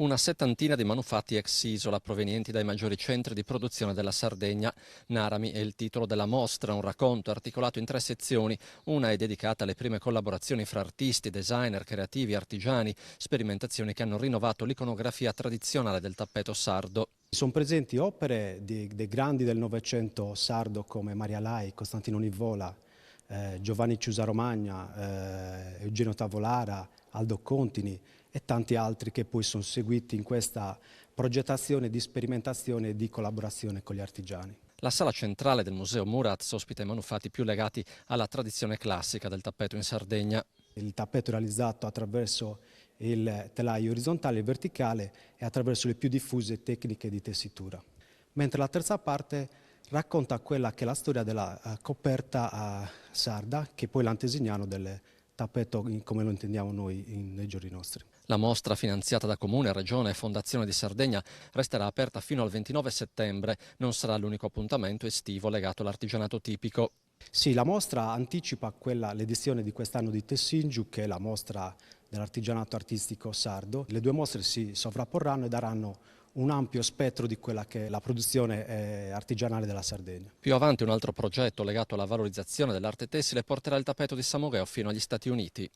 Una settantina di manufatti ex Isola provenienti dai maggiori centri di produzione della Sardegna. Narami è il titolo della mostra, un racconto articolato in 3 sezioni. Una è dedicata alle prime collaborazioni fra artisti, designer, creativi, artigiani, sperimentazioni che hanno rinnovato l'iconografia tradizionale del tappeto sardo. Sono presenti opere dei grandi del Novecento sardo come Maria Lai, Costantino Nivola, Giovanni Ciusaromagna, Eugenio Tavolara, Aldo Contini e tanti altri che poi sono seguiti in questa progettazione di sperimentazione e di collaborazione con gli artigiani. La sala centrale del Museo Muraz ospita i manufatti più legati alla tradizione classica del tappeto in Sardegna. Il tappeto è realizzato attraverso il telaio orizzontale e verticale e attraverso le più diffuse tecniche di tessitura. Mentre la terza parte racconta quella che è la storia della coperta sarda, che è poi l'antesignano del tappeto come lo intendiamo noi nei giorni nostri. La mostra, finanziata da Comune, Regione e Fondazione di Sardegna, resterà aperta fino al 29 settembre. Non sarà l'unico appuntamento estivo legato all'artigianato tipico. Sì, la mostra anticipa l'edizione di quest'anno di Tessingiu, che è la mostra dell'artigianato artistico sardo. Le due mostre si sovrapporranno e daranno un ampio spettro di quella che è la produzione artigianale della Sardegna. Più avanti un altro progetto legato alla valorizzazione dell'arte tessile porterà il tappeto di Samoreo fino agli Stati Uniti.